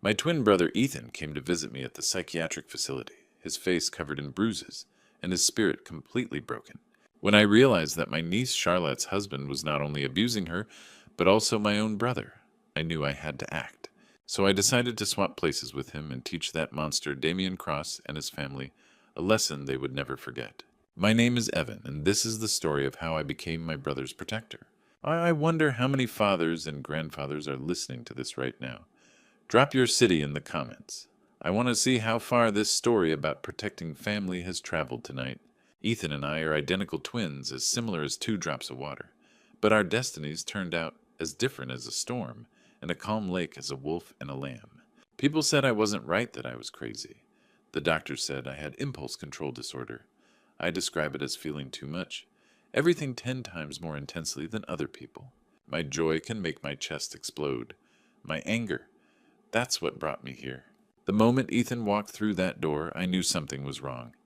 My twin brother Ethan came to visit me at the psychiatric facility, his face covered in bruises, and his spirit completely broken. When I realized that my niece Charlotte's husband was not only abusing her, but also my own brother, I knew I had to act. So I decided to swap places with him and teach that monster Damien Cross and his family a lesson they would never forget. My name is Evan, and this is the story of how I became my brother's protector. I wonder how many fathers and grandfathers are listening to this right now. Drop your city in the comments. I want to see how far this story about protecting family has traveled tonight. Ethan and I are identical twins, as similar as two drops of water. But our destinies turned out as different as a storm, and a calm lake as a wolf and a lamb. People said I wasn't right, that I was crazy. The doctor said I had impulse control disorder. I describe it as feeling too much, everything 10 times more intensely than other people. My joy can make my chest explode. My anger, that's what brought me here. The moment Ethan walked through that door, I knew something was wrong.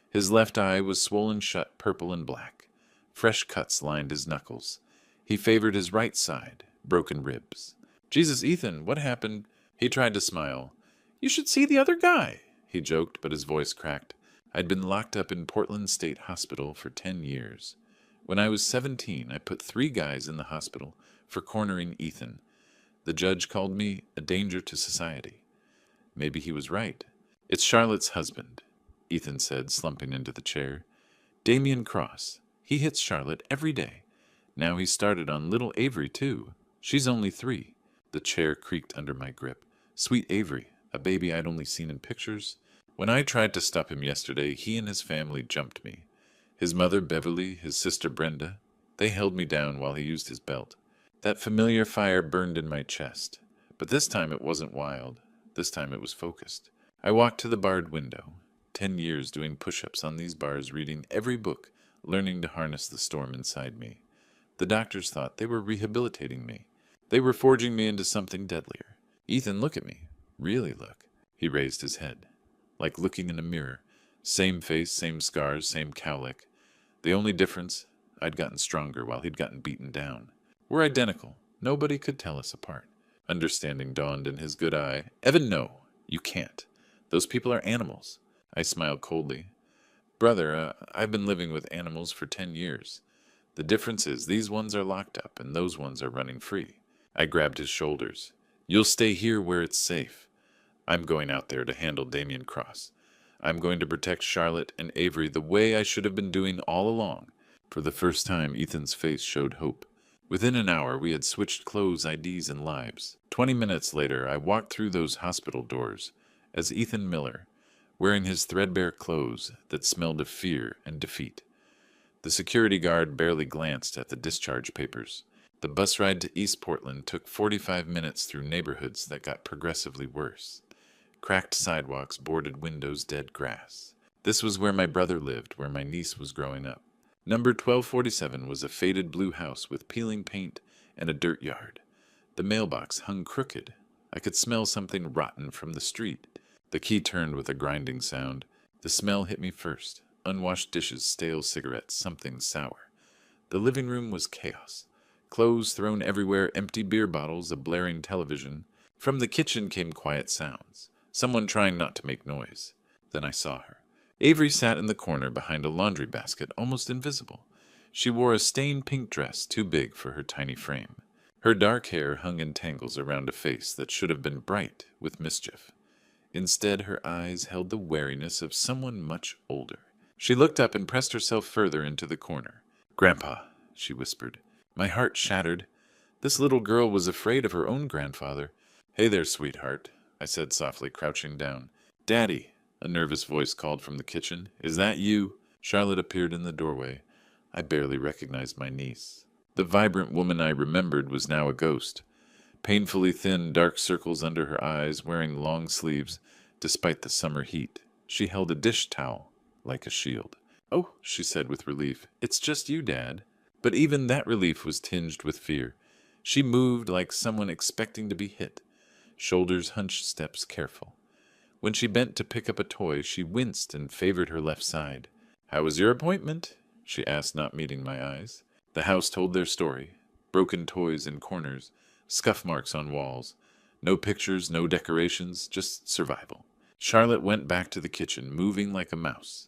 His left eye was swollen shut, purple and black. Fresh cuts lined his knuckles. He favored his right side, broken ribs. Jesus, Ethan, what happened? He tried to smile. You should see the other guy, he joked, but his voice cracked. I'd been locked up in Portland State Hospital for 10 years. When I was 17, I put 3 guys in the hospital for cornering Ethan. The judge called me a danger to society. Maybe he was right. It's Charlotte's husband, Ethan said, slumping into the chair. Damien Cross. He hits Charlotte every day. Now he started on little Avery, too. She's only 3. The chair creaked under my grip. Sweet Avery, a baby I'd only seen in pictures. When I tried to stop him yesterday, he and his family jumped me. His mother, Beverly, his sister, Brenda, they held me down while he used his belt. That familiar fire burned in my chest. But this time it wasn't wild. This time it was focused. I walked to the barred window. 10 years doing push-ups on these bars, reading every book, learning to harness the storm inside me. The doctors thought they were rehabilitating me. They were forging me into something deadlier. Ethan, look at me. Really look. He raised his head. Like looking in a mirror. Same face, same scars, same cowlick. The only difference, I'd gotten stronger while he'd gotten beaten down. We're identical. Nobody could tell us apart. Understanding dawned in his good eye. Evan, no. You can't. Those people are animals. I smiled coldly. Brother, I've been living with animals for 10 years. The difference is these ones are locked up and those ones are running free. I grabbed his shoulders. You'll stay here where it's safe. I'm going out there to handle Damien Cross. I'm going to protect Charlotte and Avery the way I should have been doing all along. For the first time, Ethan's face showed hope. Within an hour, we had switched clothes, IDs, and lives. 20 minutes later, I walked through those hospital doors as Ethan Miller, wearing his threadbare clothes that smelled of fear and defeat. The security guard barely glanced at the discharge papers. The bus ride to East Portland took 45 minutes through neighborhoods that got progressively worse. Cracked sidewalks, boarded windows, dead grass. This was where my brother lived, where my niece was growing up. Number 1247 was a faded blue house with peeling paint and a dirt yard. The mailbox hung crooked. I could smell something rotten from the street. The key turned with a grinding sound. The smell hit me first. Unwashed dishes, stale cigarettes, something sour. The living room was chaos. Clothes thrown everywhere, empty beer bottles, a blaring television. From the kitchen came quiet sounds. Someone trying not to make noise. Then I saw her. Avery sat in the corner behind a laundry basket, almost invisible. She wore a stained pink dress too big for her tiny frame. Her dark hair hung in tangles around a face that should have been bright with mischief. Instead, her eyes held the wariness of someone much older. She looked up and pressed herself further into the corner. "Grandpa," she whispered. My heart shattered. This little girl was afraid of her own grandfather. "Hey there, sweetheart," I said softly, crouching down. "Daddy," a nervous voice called from the kitchen. "Is that you?" Charlotte appeared in the doorway. I barely recognized my niece. The vibrant woman I remembered was now a ghost. Painfully thin, dark circles under her eyes, wearing long sleeves, despite the summer heat. She held a dish towel, like a shield. "Oh," she said with relief, "it's just you, Dad." But even that relief was tinged with fear. She moved like someone expecting to be hit. Shoulders hunched, steps careful. When she bent to pick up a toy, she winced and favored her left side. "How was your appointment?" she asked, not meeting my eyes. The house told their story. Broken toys in corners, scuff marks on walls. No pictures, no decorations, just survival. Charlotte went back to the kitchen, moving like a mouse.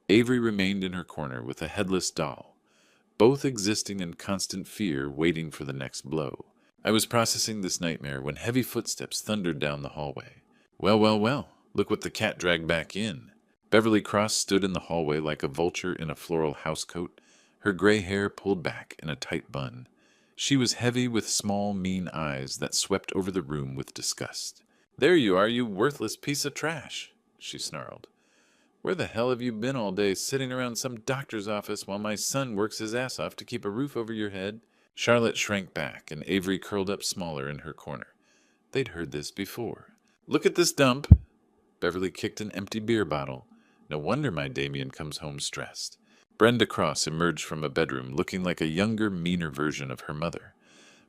Avery remained in her corner with a headless doll, both existing in constant fear, waiting for the next blow. I was processing this nightmare when heavy footsteps thundered down the hallway. Well, well, well, look what the cat dragged back in. Beverly Cross stood in the hallway like a vulture in a floral housecoat, her gray hair pulled back in a tight bun. She was heavy with small, mean eyes that swept over the room with disgust. "There you are, you worthless piece of trash," she snarled. "Where the hell have you been all day, sitting around some doctor's office while my son works his ass off to keep a roof over your head?" Charlotte shrank back, and Avery curled up smaller in her corner. They'd heard this before. "Look at this dump!" Beverly kicked an empty beer bottle. "No wonder my Damien comes home stressed." Brenda Cross emerged from a bedroom, looking like a younger, meaner version of her mother.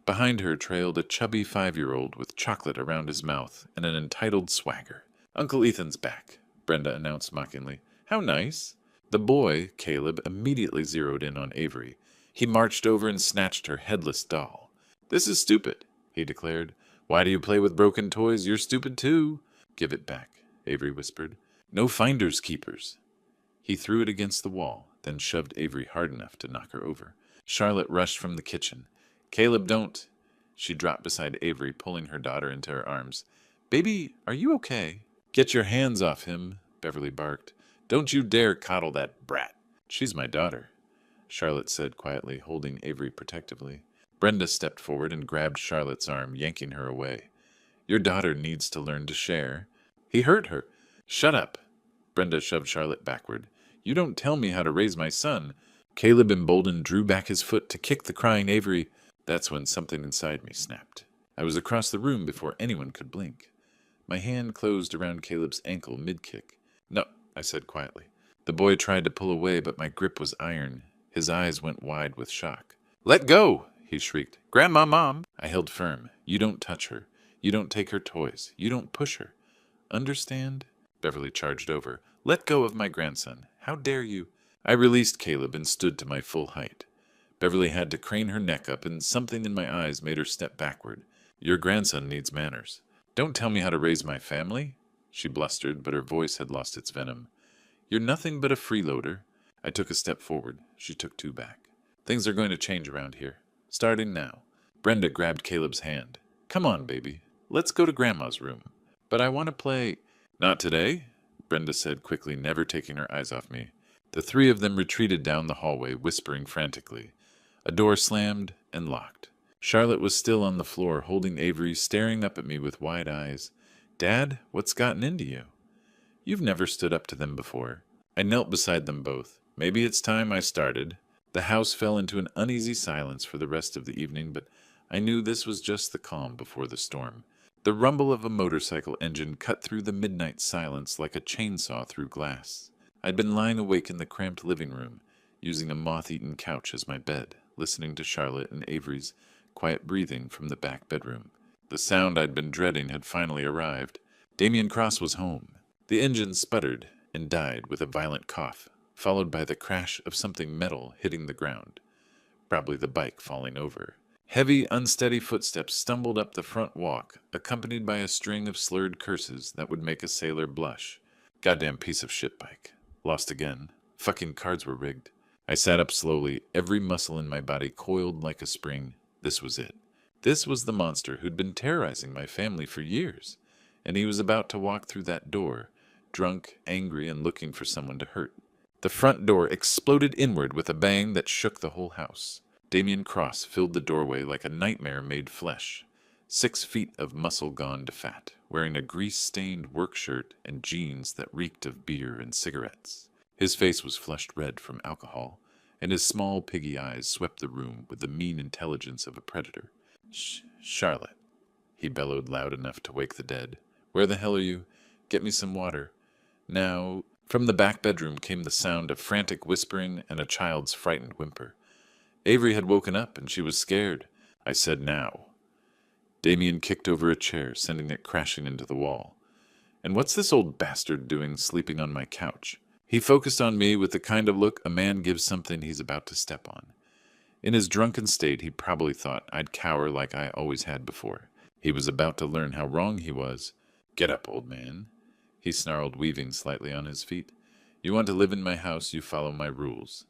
Behind her trailed a chubby 5-year-old with chocolate around his mouth and an entitled swagger. "Uncle Ethan's back," Brenda announced mockingly. "How nice." The boy, Caleb, immediately zeroed in on Avery. He marched over and snatched her headless doll. "This is stupid," he declared. "Why do you play with broken toys? You're stupid too." "Give it back," Avery whispered. "No finders keepers." He threw it against the wall, then shoved Avery hard enough to knock her over. Charlotte rushed from the kitchen. "Caleb, don't." She dropped beside Avery, pulling her daughter into her arms. "Baby, are you okay?" "Get your hands off him," Beverly barked. "Don't you dare coddle that brat." "She's my daughter," Charlotte said quietly, holding Avery protectively. Brenda stepped forward and grabbed Charlotte's arm, yanking her away. "Your daughter needs to learn to share." "He hurt her." "Shut up." Brenda shoved Charlotte backward. "You don't tell me how to raise my son." Caleb, emboldened, drew back his foot to kick the crying Avery. That's when something inside me snapped. I was across the room before anyone could blink. My hand closed around Caleb's ankle mid-kick. "No," I said quietly. The boy tried to pull away, but my grip was iron. His eyes went wide with shock. "Let go!" he shrieked. "Grandma, Mom!" I held firm. "You don't touch her. You don't take her toys. You don't push her. Understand?" Beverly charged over. "Let go of my grandson. How dare you?" I released Caleb and stood to my full height. Beverly had to crane her neck up, and something in my eyes made her step backward. "Your grandson needs manners." "Don't tell me how to raise my family," she blustered, but her voice had lost its venom. "You're nothing but a freeloader." I took a step forward. She took 2 back. "Things are going to change around here. Starting now." Brenda grabbed Caleb's hand. "Come on, baby. Let's go to Grandma's room." "But I want to play." "Not today," Brenda said quickly, never taking her eyes off me. The 3 of them retreated down the hallway, whispering frantically. A door slammed and locked. Charlotte was still on the floor, holding Avery, staring up at me with wide eyes. "Dad, what's gotten into you?" "You've never stood up to them before." I knelt beside them both. Maybe it's time I started. The house fell into an uneasy silence for the rest of the evening, but I knew this was just the calm before the storm. The rumble of a motorcycle engine cut through the midnight silence like a chainsaw through glass. I'd been lying awake in the cramped living room, using a moth-eaten couch as my bed, listening to Charlotte and Avery's quiet breathing from the back bedroom. The sound I'd been dreading had finally arrived. Damien Cross was home. The engine sputtered and died with a violent cough, followed by the crash of something metal hitting the ground. Probably the bike falling over. Heavy, unsteady footsteps stumbled up the front walk, accompanied by a string of slurred curses that would make a sailor blush. "Goddamn piece of shit bike. Lost again. Fucking cards were rigged." I sat up slowly, every muscle in my body coiled like a spring. This was it. This was the monster who'd been terrorizing my family for years, and he was about to walk through that door, drunk, angry, and looking for someone to hurt. The front door exploded inward with a bang that shook the whole house. Damien Cross filled the doorway like a nightmare made flesh. 6 feet of muscle gone to fat, wearing a grease-stained work shirt and jeans that reeked of beer and cigarettes. His face was flushed red from alcohol, and his small piggy eyes swept the room with the mean intelligence of a predator. Charlotte," he bellowed loud enough to wake the dead. "Where the hell are you? Get me some water. Now." From the back bedroom came the sound of frantic whispering and a child's frightened whimper. Avery had woken up, and she was scared. I said now. Damien kicked over a chair, sending it crashing into the wall. "And what's this old bastard doing sleeping on my couch?" He focused on me with the kind of look a man gives something he's about to step on. In his drunken state, he probably thought I'd cower like I always had before. He was about to learn how wrong he was. "Get up, old man," he snarled, weaving slightly on his feet. "You want to live in my house, you follow my rules.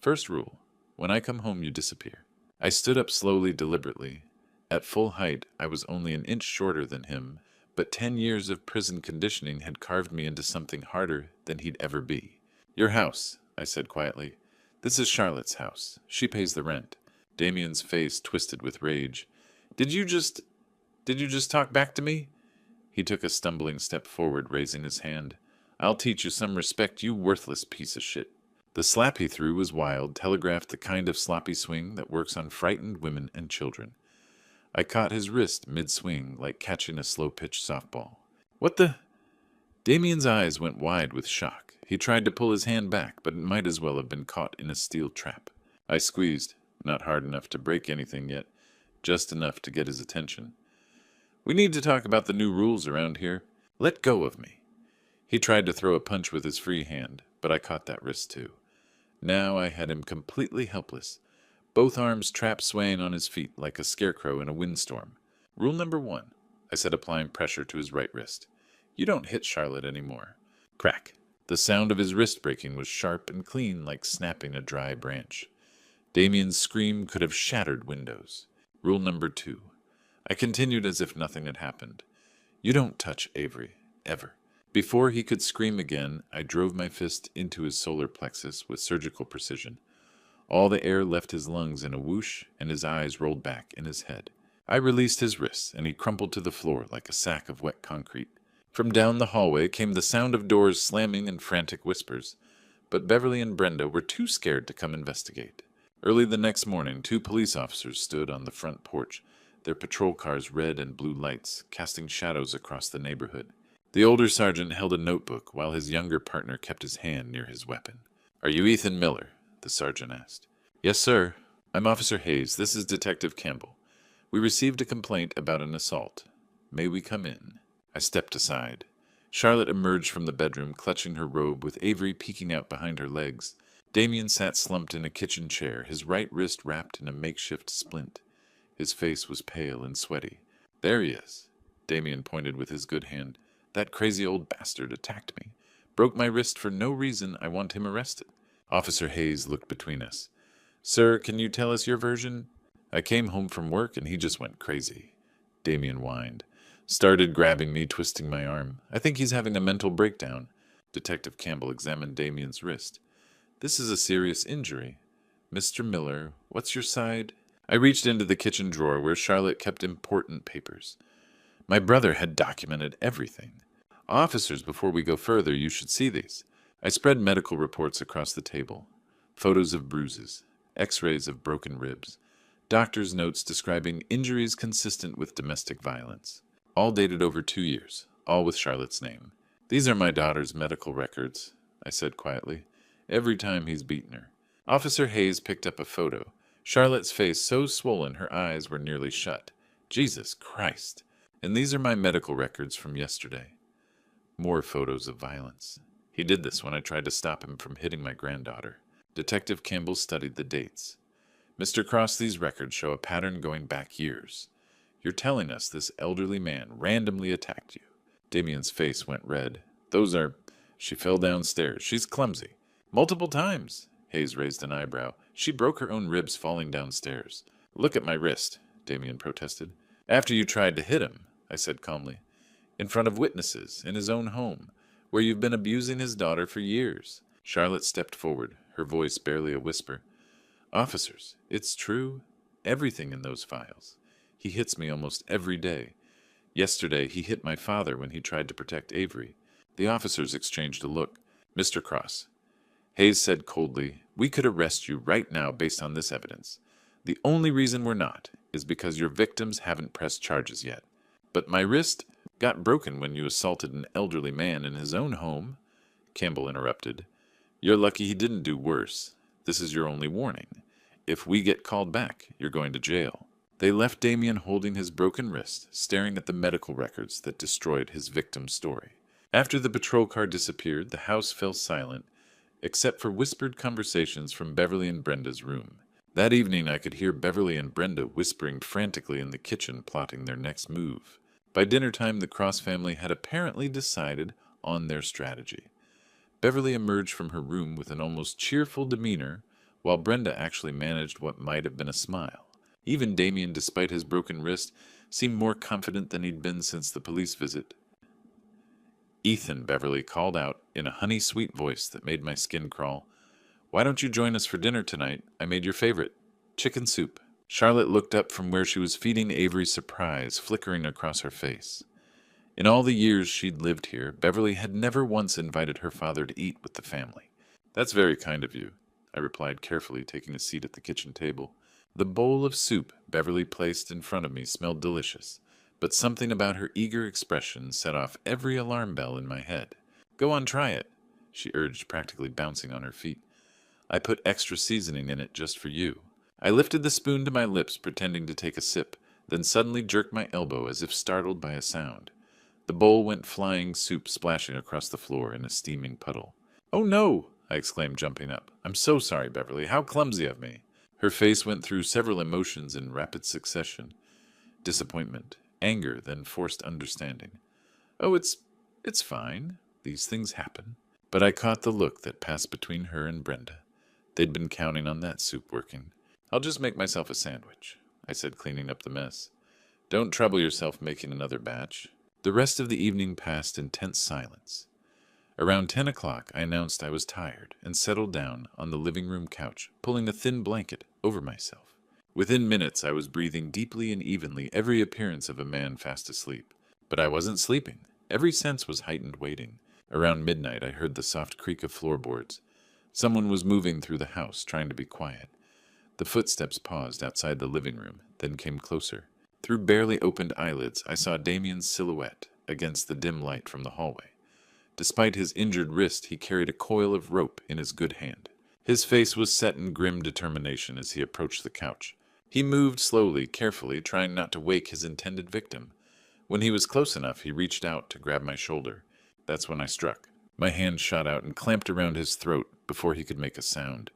First rule, when I come home you disappear." I stood up slowly, deliberately. At full height, I was only an inch shorter than him, but 10 years of prison conditioning had carved me into something harder than he'd ever be. "Your house," I said quietly. "This is Charlotte's house. She pays the rent." Damien's face twisted with rage. Did you just talk back to me?" He took a stumbling step forward, raising his hand. "I'll teach you some respect, you worthless piece of shit." The slap he threw was wild, telegraphed the kind of sloppy swing that works on frightened women and children. I caught his wrist mid-swing, like catching a slow-pitch softball. "What the—" Damien's eyes went wide with shock. He tried to pull his hand back, but it might as well have been caught in a steel trap. I squeezed, not hard enough to break anything yet, just enough to get his attention. "We need to talk about the new rules around here. Let go of me." He tried to throw a punch with his free hand, but I caught that wrist too. Now I had him completely helpless, both arms trapped swaying on his feet like a scarecrow in a windstorm. "Rule number 1, I said, applying pressure to his right wrist. "You don't hit Charlotte anymore." Crack. The sound of his wrist breaking was sharp and clean, like snapping a dry branch. Damien's scream could have shattered windows. "Rule number 2. I continued as if nothing had happened. "You don't touch Avery, ever." Before he could scream again, I drove my fist into his solar plexus with surgical precision. All the air left his lungs in a whoosh, and his eyes rolled back in his head. I released his wrists, and he crumpled to the floor like a sack of wet concrete. From down the hallway came the sound of doors slamming and frantic whispers, but Beverly and Brenda were too scared to come investigate. Early the next morning, 2 police officers stood on the front porch, their patrol cars' red and blue lights casting shadows across the neighborhood. The older sergeant held a notebook while his younger partner kept his hand near his weapon. "Are you Ethan Miller?" the sergeant asked. "Yes, sir. I'm Officer Hayes. This is Detective Campbell. We received a complaint about an assault. May we come in?" I stepped aside. Charlotte emerged from the bedroom, clutching her robe, with Avery peeking out behind her legs. Damien sat slumped in a kitchen chair, his right wrist wrapped in a makeshift splint. His face was pale and sweaty. "There he is." Damien pointed with his good hand. "That crazy old bastard attacked me. Broke my wrist for no reason. I want him arrested." Officer Hayes looked between us. "Sir, can you tell us your version?" "I came home from work and he just went crazy." Damien whined. Started grabbing me, twisting my arm. "I think he's having a mental breakdown." Detective Campbell examined Damien's wrist. "This is a serious injury. Mr. Miller, what's your side?" I reached into the kitchen drawer where Charlotte kept important papers. My brother had documented everything. "Officers, before we go further, you should see these." I spread medical reports across the table. Photos of bruises, x-rays of broken ribs, doctor's notes describing injuries consistent with domestic violence. All dated over 2 years, all with Charlotte's name. "These are my daughter's medical records," I said quietly. "Every time he's beaten her." Officer Hayes picked up a photo. Charlotte's face so swollen her eyes were nearly shut. "Jesus Christ. And these are my medical records from yesterday." More photos of violence. He did this when I tried to stop him from hitting my granddaughter. Detective Campbell studied the dates. "Mr. Cross, these records show a pattern going back years. You're telling us this elderly man randomly attacked you." Damien's face went red. "Those are—" "She fell downstairs. She's clumsy." "Multiple times." Hayes raised an eyebrow. "She broke her own ribs falling downstairs." "Look at my wrist," Damien protested. "After you tried to hit him," I said calmly. "In front of witnesses, in his own home, where you've been abusing his daughter for years." Charlotte stepped forward, her voice barely a whisper. "Officers, it's true. Everything in those files. He hits me almost every day. Yesterday, he hit my father when he tried to protect Avery." The officers exchanged a look. "Mr. Cross," Hayes said coldly, "we could arrest you right now based on this evidence. The only reason we're not is because your victims haven't pressed charges yet. But my wrist got broken when you assaulted an elderly man in his own home." Campbell interrupted. "You're lucky he didn't do worse. This is your only warning. If we get called back, you're going to jail." They left Damien holding his broken wrist, staring at the medical records that destroyed his victim's story. After the patrol car disappeared, the house fell silent, except for whispered conversations from Beverly and Brenda's room. That evening, I could hear Beverly and Brenda whispering frantically in the kitchen, plotting their next move. By dinner time, the Cross family had apparently decided on their strategy. Beverly emerged from her room with an almost cheerful demeanor, while Brenda actually managed what might have been a smile. Even Damien, despite his broken wrist, seemed more confident than he'd been since the police visit. "Ethan," Beverly called out in a honey-sweet voice that made my skin crawl. "Why don't you join us for dinner tonight? I made your favorite, chicken soup." Charlotte looked up from where she was feeding Avery, surprise flickering across her face. In all the years she'd lived here, Beverly had never once invited her father to eat with the family. "That's very kind of you," I replied carefully, taking a seat at the kitchen table. The bowl of soup Beverly placed in front of me smelled delicious, but something about her eager expression set off every alarm bell in my head. "Go on, try it," she urged, practically bouncing on her feet. "I put extra seasoning in it just for you." I lifted the spoon to my lips, pretending to take a sip, then suddenly jerked my elbow as if startled by a sound. The bowl went flying, soup splashing across the floor in a steaming puddle. "Oh no!" I exclaimed, jumping up. "I'm so sorry, Beverly. How clumsy of me." Her face went through several emotions in rapid succession. Disappointment, anger, then forced understanding. "Oh, it's fine. These things happen." But I caught the look that passed between her and Brenda. They'd been counting on that soup working. "I'll just make myself a sandwich," I said, cleaning up the mess. "Don't trouble yourself making another batch." The rest of the evening passed in tense silence. Around 10 o'clock, I announced I was tired and settled down on the living room couch, pulling a thin blanket over myself. Within minutes, I was breathing deeply and evenly, every appearance of a man fast asleep. But I wasn't sleeping. Every sense was heightened, waiting. Around midnight, I heard the soft creak of floorboards. Someone was moving through the house, trying to be quiet. The footsteps paused outside the living room, then came closer. Through barely opened eyelids, I saw Damien's silhouette against the dim light from the hallway. Despite his injured wrist, he carried a coil of rope in his good hand. His face was set in grim determination as he approached the couch. He moved slowly, carefully, trying not to wake his intended victim. When he was close enough, he reached out to grab my shoulder. That's when I struck. My hand shot out and clamped around his throat before he could make a sound.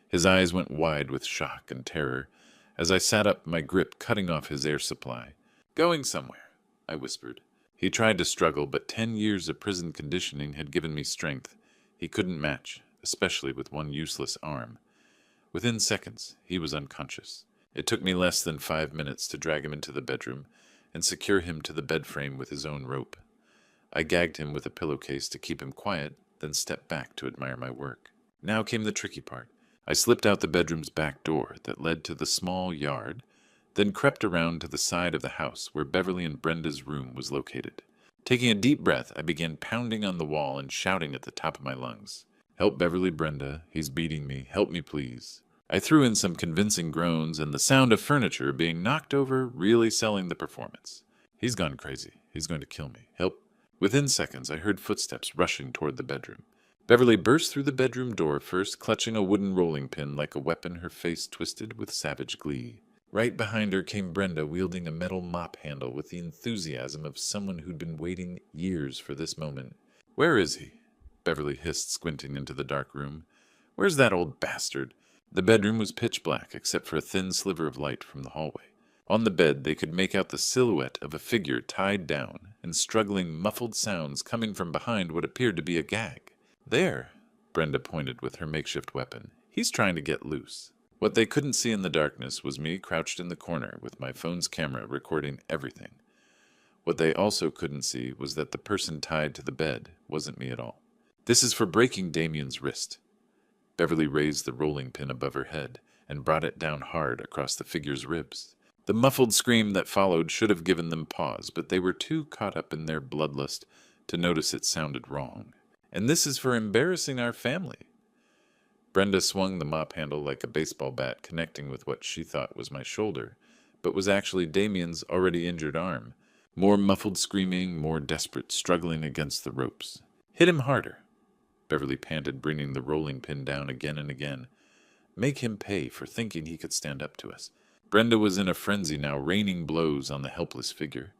His eyes went wide with shock and terror. As I sat up, my grip cutting off his air supply. "Going somewhere," I whispered. He tried to struggle, but 10 years of prison conditioning had given me strength he couldn't match, especially with one useless arm. Within seconds, he was unconscious. It took me less than 5 minutes to drag him into the bedroom and secure him to the bed frame with his own rope. I gagged him with a pillowcase to keep him quiet, then stepped back to admire my work. Now came the tricky part. I slipped out the bedroom's back door that led to the small yard, then crept around to the side of the house where Beverly and Brenda's room was located. Taking a deep breath, I began pounding on the wall and shouting at the top of my lungs. "Help Beverly, Brenda. He's beating me. Help me, please." I threw in some convincing groans, and the sound of furniture being knocked over really selling the performance. "He's gone crazy. He's going to kill me. Help." Within seconds, I heard footsteps rushing toward the bedroom. Beverly burst through the bedroom door first, clutching a wooden rolling pin like a weapon, her face twisted with savage glee. Right behind her came Brenda, wielding a metal mop handle with the enthusiasm of someone who'd been waiting years for this moment. "Where is he?" Beverly hissed, squinting into the dark room. "Where's that old bastard?" The bedroom was pitch black, except for a thin sliver of light from the hallway. On the bed, they could make out the silhouette of a figure tied down, and struggling, muffled sounds coming from behind what appeared to be a gag. "There," Brenda pointed with her makeshift weapon. "He's trying to get loose." What they couldn't see in the darkness was me crouched in the corner with my phone's camera recording everything. What they also couldn't see was that the person tied to the bed wasn't me at all. "This is for breaking Damien's wrist." Beverly raised the rolling pin above her head and brought it down hard across the figure's ribs. The muffled scream that followed should have given them pause, but they were too caught up in their bloodlust to notice it sounded wrong. "And this is for embarrassing our family." Brenda swung the mop handle like a baseball bat, connecting with what she thought was my shoulder, but was actually Damien's already injured arm. More muffled screaming, more desperate struggling against the ropes. "Hit him harder," Beverly panted, bringing the rolling pin down again and again. "Make him pay for thinking he could stand up to us." Brenda was in a frenzy now, raining blows on the helpless figure.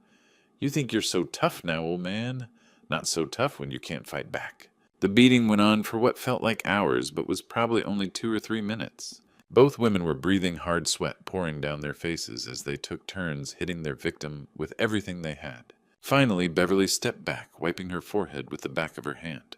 "You think you're so tough now, old man? Not so tough when you can't fight back." The beating went on for what felt like hours, but was probably only 2 or 3 minutes. Both women were breathing hard sweat pouring down their faces as they took turns hitting their victim with everything they had. Finally, Beverly stepped back, wiping her forehead with the back of her hand.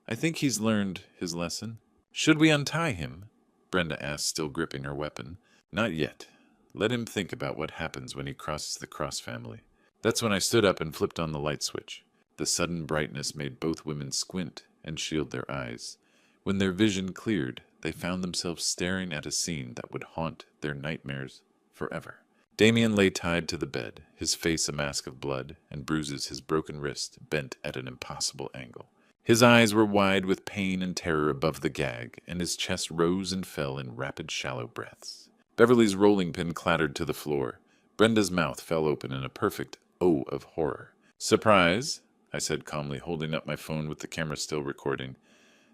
I think he's learned his lesson. Should we untie him? Brenda asked, still gripping her weapon. Not yet. Let him think about what happens when he crosses the Cross family. That's when I stood up and flipped on the light switch. The sudden brightness made both women squint and shield their eyes. When their vision cleared, they found themselves staring at a scene that would haunt their nightmares forever. Damien lay tied to the bed, his face a mask of blood, and bruises his broken wrist bent at an impossible angle. His eyes were wide with pain and terror above the gag, and his chest rose and fell in rapid, shallow breaths. Beverly's rolling pin clattered to the floor. Brenda's mouth fell open in a perfect O of horror. Surprise, I said calmly, holding up my phone with the camera still recording.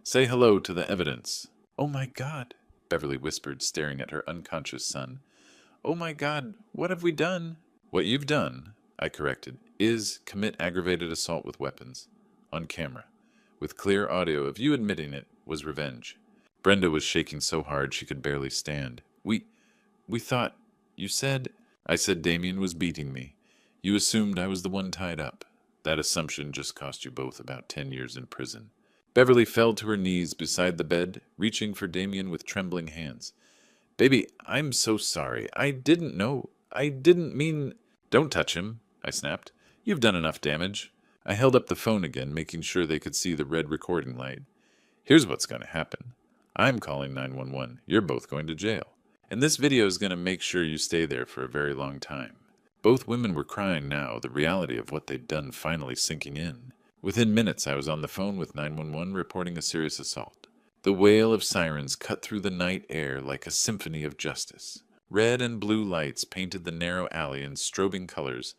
Say hello to the evidence. Oh my God, Beverly whispered, staring at her unconscious son. Oh my God, what have we done? What you've done, I corrected, is commit aggravated assault with weapons. On camera. With clear audio of you admitting it was revenge. Brenda was shaking so hard she could barely stand. We thought, you said... I said Damien was beating me. You assumed I was the one tied up. That assumption just cost you both about 10 years in prison. Beverly fell to her knees beside the bed, reaching for Damien with trembling hands. Baby, I'm so sorry. I didn't know. I didn't mean... Don't touch him, I snapped. You've done enough damage. I held up the phone again, making sure they could see the red recording light. Here's what's going to happen. I'm calling 911. You're both going to jail. And this video is going to make sure you stay there for a very long time. Both women were crying now, the reality of what they'd done finally sinking in. Within minutes, I was on the phone with 911 reporting a serious assault. The wail of sirens cut through the night air like a symphony of justice. Red and blue lights painted the narrow alley in strobing colors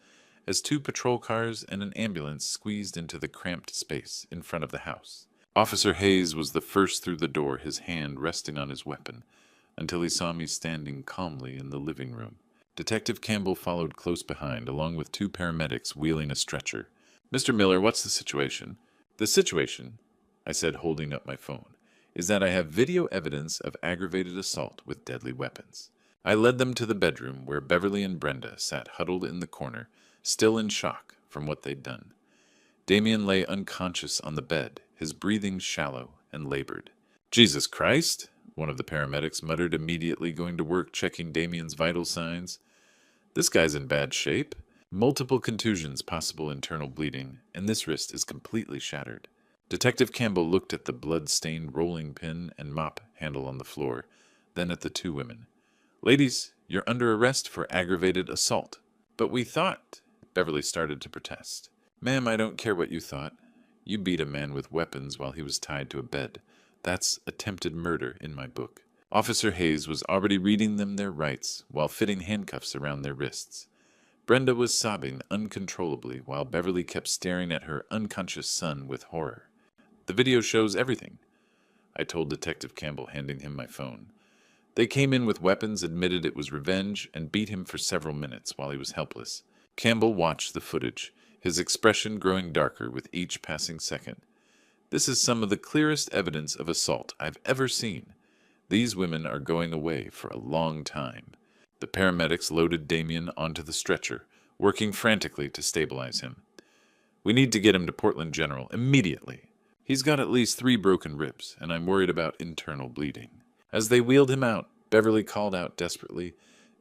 as 2 patrol cars and an ambulance squeezed into the cramped space in front of the house. Officer Hayes was the first through the door, his hand resting on his weapon, until he saw me standing calmly in the living room. Detective Campbell followed close behind, along with 2 paramedics wheeling a stretcher. Mr. Miller, what's the situation? The situation, I said, holding up my phone, is that I have video evidence of aggravated assault with deadly weapons. I led them to the bedroom where Beverly and Brenda sat huddled in the corner, still in shock from what they'd done. Damien lay unconscious on the bed, his breathing shallow and labored. Jesus Christ, one of the paramedics muttered, immediately going to work checking Damien's vital signs. This guy's in bad shape. Multiple contusions, possible internal bleeding, and this wrist is completely shattered. Detective Campbell looked at the blood-stained rolling pin and mop handle on the floor, then at the 2 women. Ladies, you're under arrest for aggravated assault. But we thought... Beverly started to protest. Ma'am, I don't care what you thought. You beat a man with weapons while he was tied to a bed. That's attempted murder in my book. Officer Hayes was already reading them their rights while fitting handcuffs around their wrists. Brenda was sobbing uncontrollably while Beverly kept staring at her unconscious son with horror. The video shows everything, I told Detective Campbell, handing him my phone. They came in with weapons, admitted it was revenge, and beat him for several minutes while he was helpless. Campbell watched the footage, his expression growing darker with each passing second. This is some of the clearest evidence of assault I've ever seen. These women are going away for a long time. The paramedics loaded Damien onto the stretcher, working frantically to stabilize him. We need to get him to Portland General immediately. He's got at least 3 broken ribs, and I'm worried about internal bleeding. As they wheeled him out, Beverly called out desperately,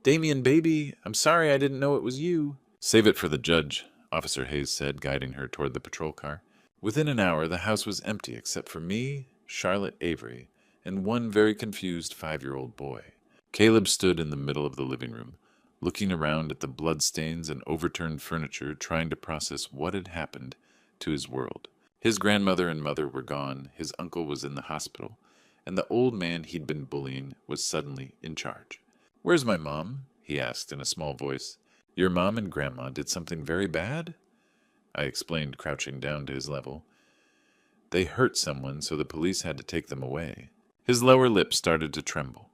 Damien, baby, I'm sorry I didn't know it was you. Save it for the judge, Officer Hayes said, guiding her toward the patrol car. Within an hour, the house was empty except for me, Charlotte Avery, and one very confused 5-year-old boy. Caleb stood in the middle of the living room, looking around at the bloodstains and overturned furniture, trying to process what had happened to his world. His grandmother and mother were gone, his uncle was in the hospital, and the old man he'd been bullying was suddenly in charge. Where's my mom? He asked in a small voice. Your mom and grandma did something very bad? I explained, crouching down to his level. They hurt someone, so the police had to take them away. His lower lip started to tremble.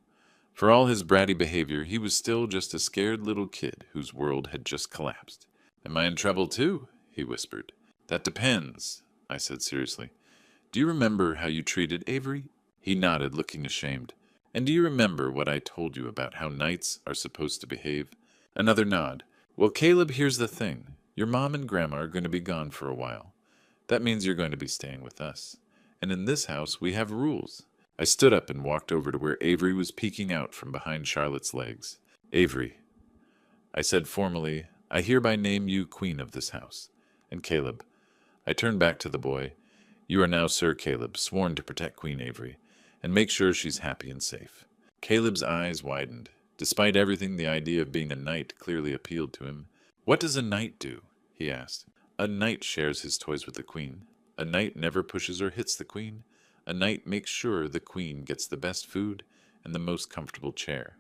For all his bratty behavior, he was still just a scared little kid whose world had just collapsed. Am I in trouble too? He whispered. That depends, I said seriously. Do you remember how you treated Avery? He nodded, looking ashamed. And do you remember what I told you about how knights are supposed to behave? Another nod. Well, Caleb, here's the thing. Your mom and grandma are going to be gone for a while. That means you're going to be staying with us. And in this house, we have rules. I stood up and walked over to where Avery was peeking out from behind Charlotte's legs. Avery, I said formally, I hereby name you queen of this house. And Caleb, I turned back to the boy. You are now Sir Caleb, sworn to protect Queen Avery, and make sure she's happy and safe. Caleb's eyes widened. Despite everything, the idea of being a knight clearly appealed to him. What does a knight do? He asked. A knight shares his toys with the queen. A knight never pushes or hits the queen. A knight makes sure the queen gets the best food and the most comfortable chair.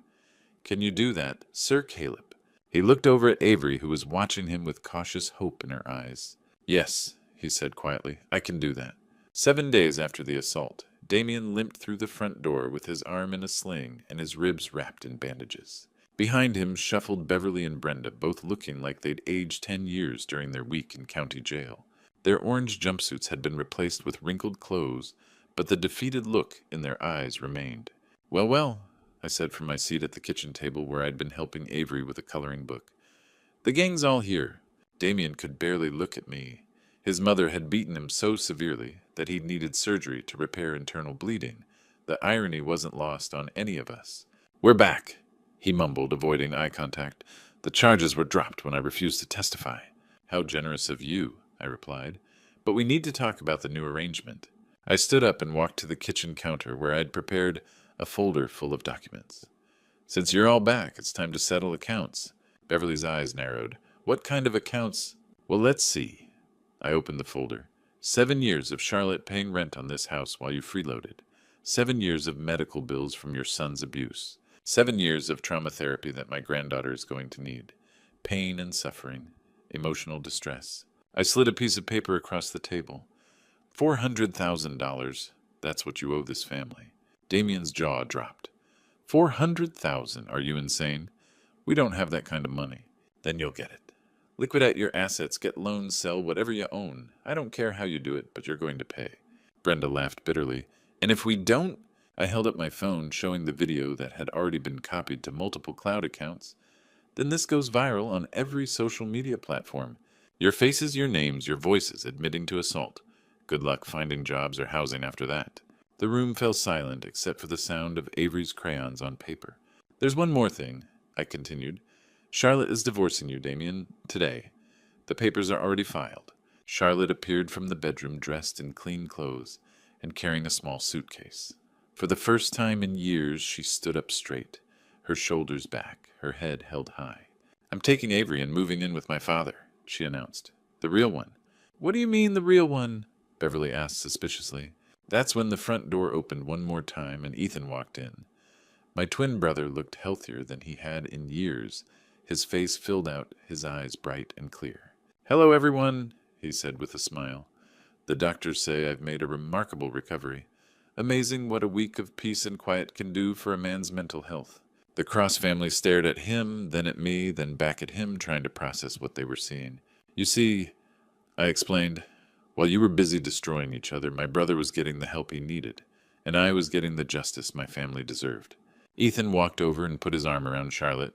Can you do that, Sir Caleb? He looked over at Avery, who was watching him with cautious hope in her eyes. Yes, he said quietly, I can do that. 7 days after the assault, Damien limped through the front door with his arm in a sling and his ribs wrapped in bandages. Behind him shuffled Beverly and Brenda, both looking like they'd aged 10 years during their week in county jail. Their orange jumpsuits had been replaced with wrinkled clothes, but the defeated look in their eyes remained. Well, well, I said from my seat at the kitchen table where I'd been helping Avery with a coloring book. The gang's all here. Damien could barely look at me. His mother had beaten him so severely that he needed surgery to repair internal bleeding. The irony wasn't lost on any of us. We're back, he mumbled, avoiding eye contact. The charges were dropped when I refused to testify. How generous of you, I replied. But we need to talk about the new arrangement. I stood up and walked to the kitchen counter where I'd prepared a folder full of documents. Since you're all back, it's time to settle accounts. Beverly's eyes narrowed. What kind of accounts? Well, let's see. I opened the folder. 7 years of Charlotte paying rent on this house while you freeloaded. 7 years of medical bills from your son's abuse. 7 years of trauma therapy that my granddaughter is going to need. Pain and suffering. Emotional distress. I slid a piece of paper across the table. $400,000. That's what you owe this family. Damien's jaw dropped. 400,000? Are you insane? We don't have that kind of money. Then you'll get it. Liquidate your assets, get loans, sell whatever you own. I don't care how you do it, but you're going to pay. Brenda laughed bitterly. And if we don't? I held up my phone, showing the video that had already been copied to multiple cloud accounts. Then this goes viral on every social media platform. Your faces, your names, your voices admitting to assault. Good luck finding jobs or housing after that. The room fell silent except for the sound of Avery's crayons on paper. There's one more thing, I continued. Charlotte is divorcing you, Damien, today. The papers are already filed. Charlotte appeared from the bedroom dressed in clean clothes and carrying a small suitcase. For the first time in years, she stood up straight, her shoulders back, her head held high. I'm taking Avery and moving in with my father, she announced. The real one. What do you mean, the real one? Beverly asked suspiciously. That's when the front door opened one more time and Ethan walked in. My twin brother looked healthier than he had in years. His face filled out, his eyes bright and clear. Hello, everyone, he said with a smile. The doctors say I've made a remarkable recovery. Amazing what a week of peace and quiet can do for a man's mental health. The Cross family stared at him, then at me, then back at him, trying to process what they were seeing. You see, I explained, while you were busy destroying each other, my brother was getting the help he needed, and I was getting the justice my family deserved. Ethan walked over and put his arm around Charlotte.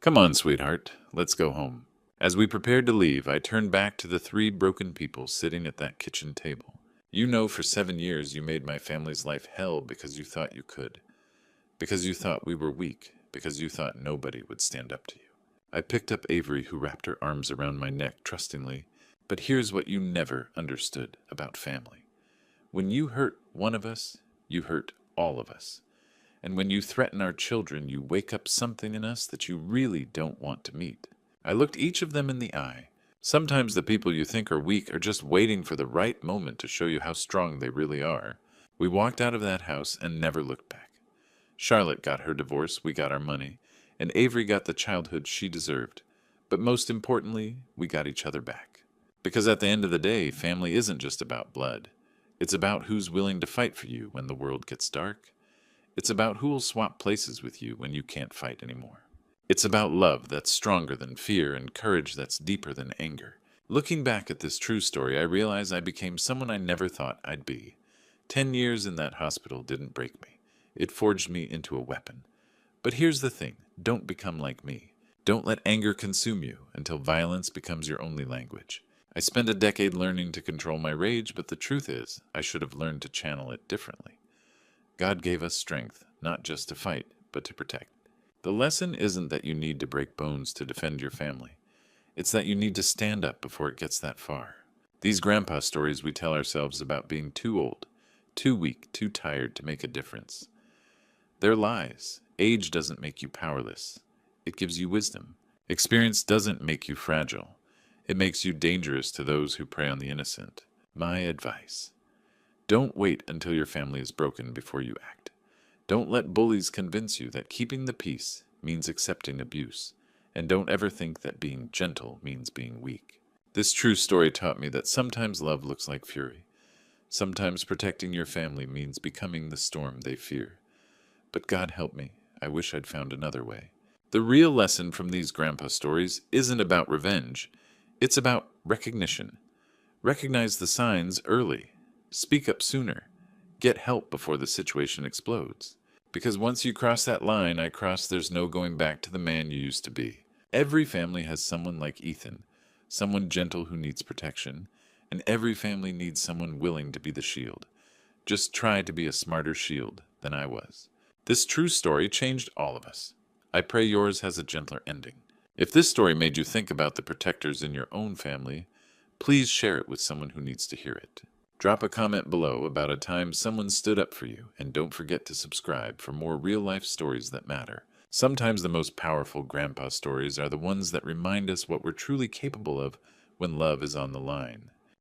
Come on, sweetheart, let's go home. As we prepared to leave, I turned back to the 3 broken people sitting at that kitchen table. You know, for 7 years you made my family's life hell because you thought you could. Because you thought we were weak. Because you thought nobody would stand up to you. I picked up Avery, who wrapped her arms around my neck trustingly. But here's what you never understood about family. When you hurt one of us, you hurt all of us. And when you threaten our children, you wake up something in us that you really don't want to meet. I looked each of them in the eye. Sometimes the people you think are weak are just waiting for the right moment to show you how strong they really are. We walked out of that house and never looked back. Charlotte got her divorce, we got our money, and Avery got the childhood she deserved. But most importantly, we got each other back. Because at the end of the day, family isn't just about blood. It's about who's willing to fight for you when the world gets dark. It's about who will swap places with you when you can't fight anymore. It's about love that's stronger than fear and courage that's deeper than anger. Looking back at this true story, I realize I became someone I never thought I'd be. 10 years in that hospital didn't break me. It forged me into a weapon. But here's the thing, don't become like me. Don't let anger consume you until violence becomes your only language. I spent a decade learning to control my rage, but the truth is, I should have learned to channel it differently. God gave us strength, not just to fight, but to protect. The lesson isn't that you need to break bones to defend your family. It's that you need to stand up before it gets that far. These grandpa stories we tell ourselves about being too old, too weak, too tired to make a difference. They're lies. Age doesn't make you powerless. It gives you wisdom. Experience doesn't make you fragile. It makes you dangerous to those who prey on the innocent. My advice: don't wait until your family is broken before you act. Don't let bullies convince you that keeping the peace means accepting abuse. And don't ever think that being gentle means being weak. This true story taught me that sometimes love looks like fury. Sometimes protecting your family means becoming the storm they fear. But God help me, I wish I'd found another way. The real lesson from these grandpa stories isn't about revenge. It's about recognition. Recognize the signs early. Speak up sooner. Get help before the situation explodes. Because once you cross that line I cross, there's no going back to the man you used to be. Every family has someone like Ethan, someone gentle who needs protection, and every family needs someone willing to be the shield. Just try to be a smarter shield than I was. This true story changed all of us. I pray yours has a gentler ending. If this story made you think about the protectors in your own family, please share it with someone who needs to hear it. Drop a comment below about a time someone stood up for you, and don't forget to subscribe for more real-life stories that matter. Sometimes the most powerful grandpa stories are the ones that remind us what we're truly capable of when love is on the line.